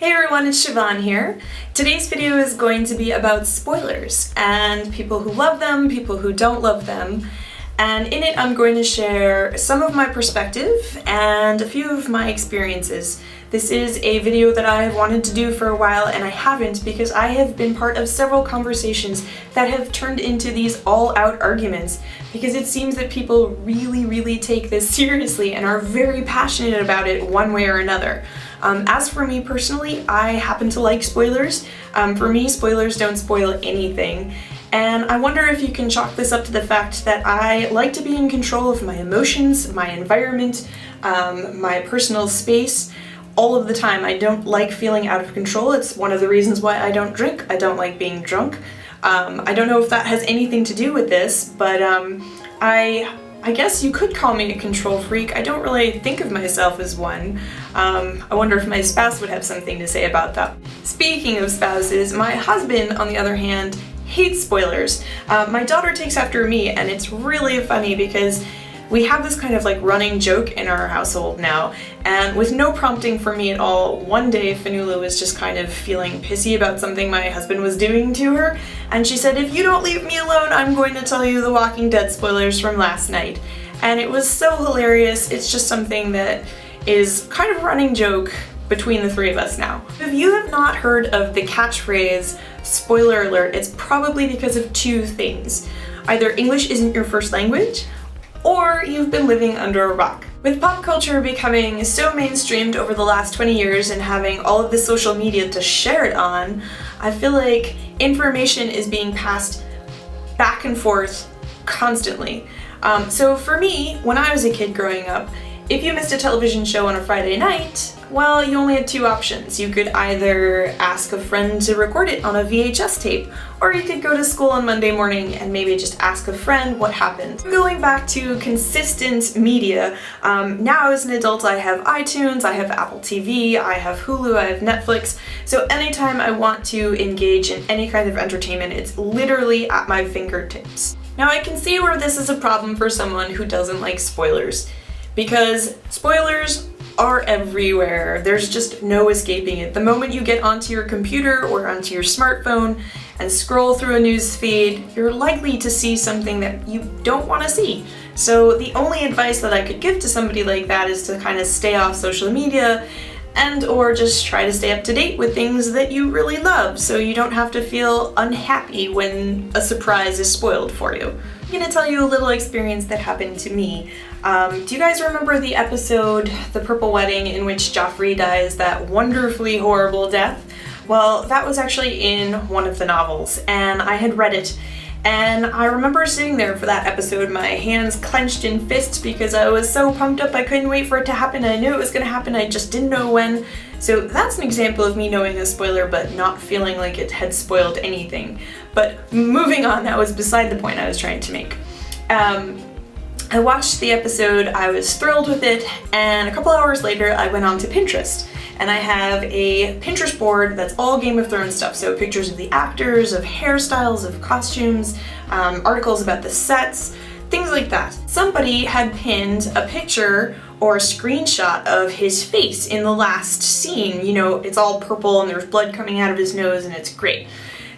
Hey everyone, it's Siobhan here. Today's video is going to be about spoilers and people who love them, people who don't love them. And in it I'm going to share some of my perspective and a few of my experiences. This is a video that I have wanted to do for a while and I haven't because I have been part of several conversations that have turned into these all-out arguments because it seems that people really take this seriously and are very passionate about it one way or another. As for me personally, I happen to like spoilers. For me, spoilers don't spoil anything. And I wonder if you can chalk this up to the fact that I like to be in control of my emotions, my environment, my personal space, all of the time. I don't like feeling out of control. It's one of the reasons why I don't drink. I don't like being drunk. I don't know if that has anything to do with this, but I guess you could call me a control freak. I don't really think of myself as one. I wonder if my spouse would have something to say about that. Speaking of spouses, my husband, on the other hand, hates spoilers. My daughter takes after me, and it's really funny because we have this kind of like running joke in our household now, and with no prompting from me at all, one day Fanula was just kind of feeling pissy about something my husband was doing to her, and she said, "If you don't leave me alone, I'm going to tell you the Walking Dead spoilers from last night." And it was so hilarious. It's just something that is kind of a running joke between the three of us now. If you have not heard of the catchphrase, spoiler alert, it's probably because of two things. Either English isn't your first language, or you've been living under a rock. With pop culture becoming so mainstreamed over the last 20 years and having all of this social media to share it on, I feel like information is being passed back and forth constantly. So for me, when I was a kid growing up, if you missed a television show on a Friday night, well, you only had two options. You could either ask a friend to record it on a VHS tape, or you could go to school on Monday morning and maybe just ask a friend what happened. Going back to consistent media, now as an adult I have iTunes, I have Apple TV, I have Hulu, I have Netflix, so anytime I want to engage in any kind of entertainment, it's literally at my fingertips. Now I can see where this is a problem for someone who doesn't like spoilers, because spoilers are everywhere. There's just no escaping it. The moment you get onto your computer or onto your smartphone and scroll through a news feed, you're likely to see something that you don't want to see. So the only advice that I could give to somebody like that is to kind of stay off social media and or just try to stay up to date with things that you really love so you don't have to feel unhappy when a surprise is spoiled for you. I'm gonna tell you a little experience that happened to me. Do you guys remember the episode, The Purple Wedding, in which Joffrey dies that wonderfully horrible death? Well, that was actually in one of the novels, and I had read it. And I remember sitting there for that episode, my hands clenched in fists because I was so pumped up I couldn't wait for it to happen. I knew it was gonna happen, I just didn't know when. So that's an example of me knowing a spoiler but not feeling like it had spoiled anything. But moving on, that was beside the point I was trying to make. I watched the episode, I was thrilled with it, and a couple hours later I went on to Pinterest. And I have a Pinterest board that's all Game of Thrones stuff, so pictures of the actors, of hairstyles, of costumes, articles about the sets, things like that. Somebody had pinned a picture or a screenshot of his face in the last scene. You know, it's all purple and there's blood coming out of his nose and it's great.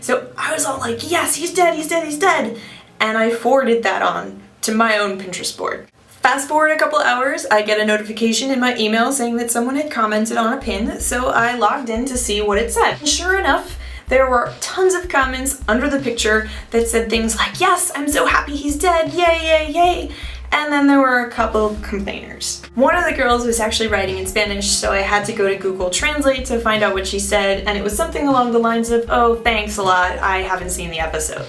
So I was all like, yes, he's dead, he's dead, he's dead! And I forwarded that on to my own Pinterest board. Fast forward a couple hours, I get a notification in my email saying that someone had commented on a pin, so I logged in to see what it said. And sure enough, there were tons of comments under the picture that said things like, "Yes, I'm so happy he's dead, yay, yay, yay!" And then there were a couple complainers. One of the girls was actually writing in Spanish, so I had to go to Google Translate to find out what she said, and it was something along the lines of, "Oh, thanks a lot, I haven't seen the episode."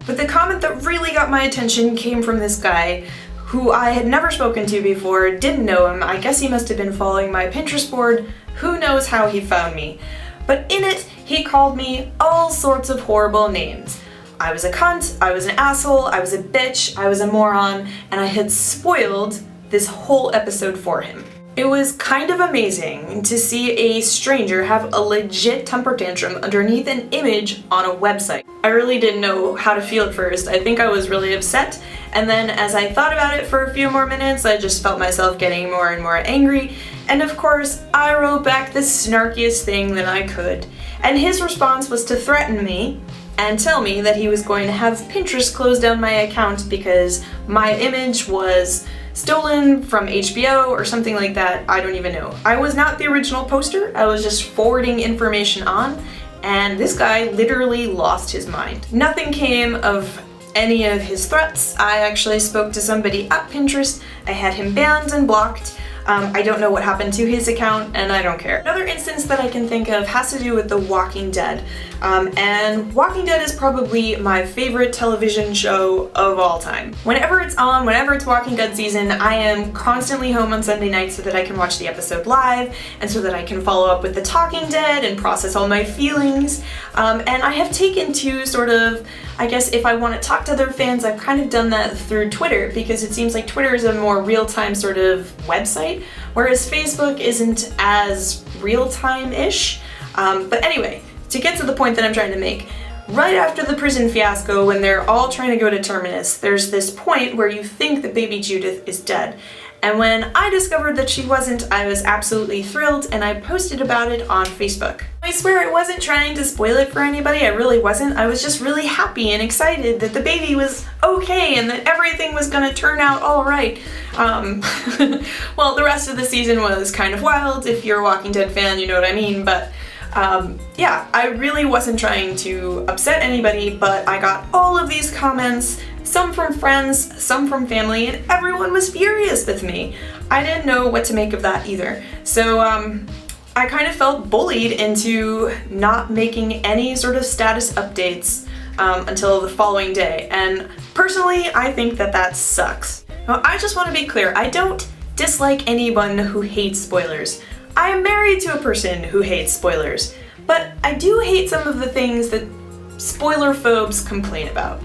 But the comment that really got my attention came from this guy who I had never spoken to before, didn't know him. I guess he must have been following my Pinterest board. Who knows how he found me. But in it, he called me all sorts of horrible names. I was a cunt, I was an asshole, I was a bitch, I was a moron, and I had spoiled this whole episode for him. It was kind of amazing to see a stranger have a legit temper tantrum underneath an image on a website. I really didn't know how to feel at first. I think I was really upset, and then as I thought about it for a few more minutes, I just felt myself getting more and more angry, And of course, I wrote back the snarkiest thing that I could. And his response was to threaten me and tell me that he was going to have Pinterest close down my account because my image was stolen from HBO or something like that. I don't even know. I was not the original poster. I was just forwarding information on, and this guy literally lost his mind. Nothing came of any of his threats. I actually spoke to somebody at Pinterest. I had him banned and blocked. I don't know what happened to his account, and I don't care. Another instance that I can think of has to do with The Walking Dead. And Walking Dead is probably my favorite television show of all time. Whenever it's on, whenever it's Walking Dead season, I am constantly home on Sunday nights so that I can watch the episode live, and so that I can follow up with The Talking Dead and process all my feelings. And I have taken to sort of, I guess if I want to talk to other fans, I've kind of done that through Twitter, because it seems like Twitter is a more real-time sort of website, whereas Facebook isn't as real-time-ish. But anyway, to get to the point that I'm trying to make, right after the prison fiasco, when they're all trying to go to Terminus, there's this point where you think that baby Judith is dead. And when I discovered that she wasn't, I was absolutely thrilled, and I posted about it on Facebook. I swear I wasn't trying to spoil it for anybody, I really wasn't. I was just really happy and excited that the baby was okay and that everything was gonna turn out alright. Well, the rest of the season was kind of wild. If you're a Walking Dead fan, you know what I mean, but yeah, I really wasn't trying to upset anybody, but I got all of these comments, some from friends, some from family, and everyone was furious with me. I didn't know what to make of that either. So I kind of felt bullied into not making any sort of status updates until the following day. And personally, I think that that sucks. Now, I just want to be clear, I don't dislike anyone who hates spoilers. I am married to a person who hates spoilers, but I do hate some of the things that spoiler phobes complain about.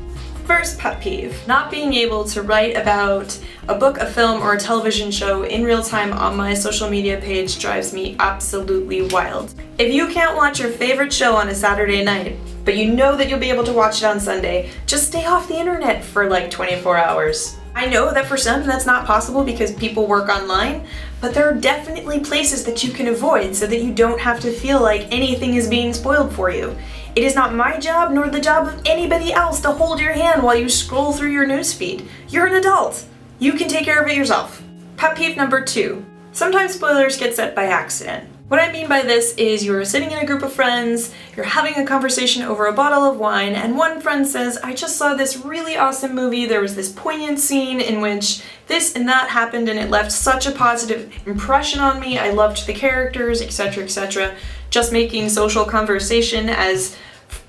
First pet peeve, not being able to write about a book, a film, or a television show in real time on my social media page drives me absolutely wild. If you can't watch your favorite show on a Saturday night, but you know that you'll be able to watch it on Sunday, just stay off the internet for like 24 hours. I know that for some that's not possible because people work online, but there are definitely places that you can avoid so that you don't have to feel like anything is being spoiled for you. It is not my job nor the job of anybody else to hold your hand while you scroll through your newsfeed. You're an adult. You can take care of it yourself. Pet peeve number 2. Sometimes spoilers get set by accident. What I mean by this is you're sitting in a group of friends, you're having a conversation over a bottle of wine, and one friend says, I just saw this really awesome movie, there was this poignant scene in which this and that happened and it left such a positive impression on me, I loved the characters, etc., etc. Just making social conversation as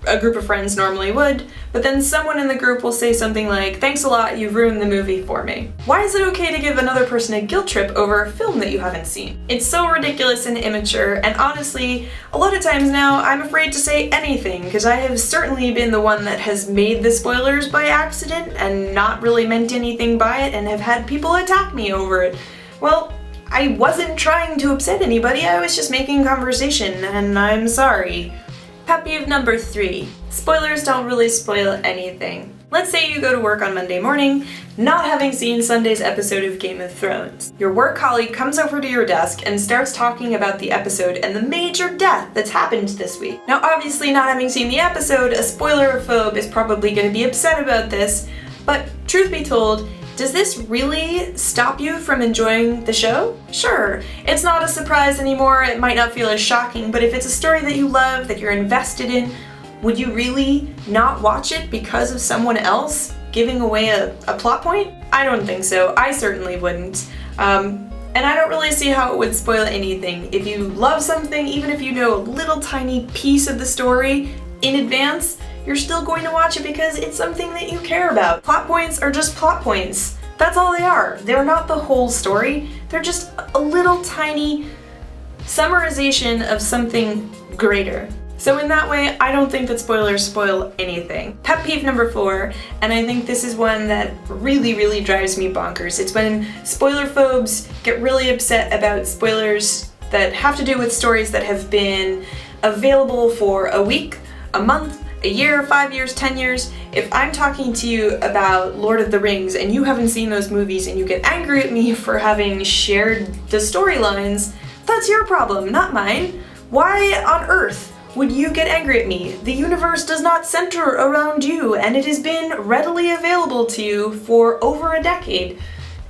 a group of friends normally would, but then someone in the group will say something like, thanks a lot, you ruined the movie for me. Why is it okay to give another person a guilt trip over a film that you haven't seen? It's so ridiculous and immature, and honestly, a lot of times now I'm afraid to say anything, because I have certainly been the one that has made the spoilers by accident and not really meant anything by it and have had people attack me over it. Well, I wasn't trying to upset anybody, I was just making conversation, and I'm sorry. Pet peeve number 3. Spoilers don't really spoil anything. Let's say you go to work on Monday morning, not having seen Sunday's episode of Game of Thrones. Your work colleague comes over to your desk and starts talking about the episode and the major death that's happened this week. Now obviously, not having seen the episode, a spoiler-phobe is probably going to be upset about this, but truth be told, does this really stop you from enjoying the show? Sure, it's not a surprise anymore, it might not feel as shocking, but if it's a story that you love, that you're invested in, would you really not watch it because of someone else giving away a plot point? I don't think so, I certainly wouldn't. And I don't really see how it would spoil anything. If you love something, even if you know a little tiny piece of the story in advance, you're still going to watch it because it's something that you care about. Plot points are just plot points. That's all they are. They're not the whole story. They're just a little tiny summarization of something greater. So in that way, I don't think that spoilers spoil anything. Pet peeve number 4, and I think this is one that really drives me bonkers. It's when spoiler phobes get really upset about spoilers that have to do with stories that have been available for a week, a month, a year, 5 years, 10 years. If I'm talking to you about Lord of the Rings and you haven't seen those movies and you get angry at me for having shared the storylines, that's your problem, not mine. Why on earth would you get angry at me? The universe does not center around you, and it has been readily available to you for over a decade.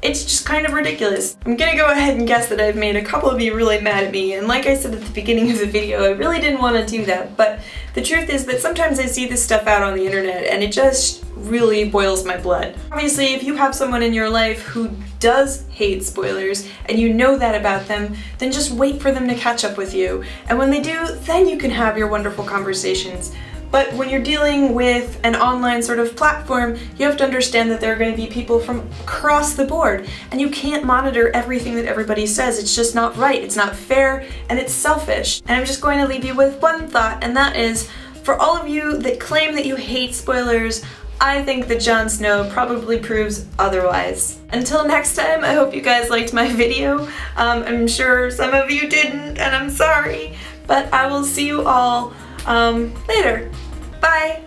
It's just kind of ridiculous. I'm gonna go ahead and guess that I've made a couple of you really mad at me, and like I said at the beginning of the video, I really didn't want to do that, but the truth is that sometimes I see this stuff out on the internet and it just really boils my blood. Obviously, if you have someone in your life who does hate spoilers and you know that about them, then just wait for them to catch up with you. And when they do, then you can have your wonderful conversations. But when you're dealing with an online sort of platform, you have to understand that there are going to be people from across the board, and you can't monitor everything that everybody says. It's just not right, it's not fair, and it's selfish. And I'm just going to leave you with one thought, and that is, for all of you that claim that you hate spoilers, I think that Jon Snow probably proves otherwise. Until next time, I hope you guys liked my video. I'm sure some of you didn't, and I'm sorry, but I will see you all later. Bye!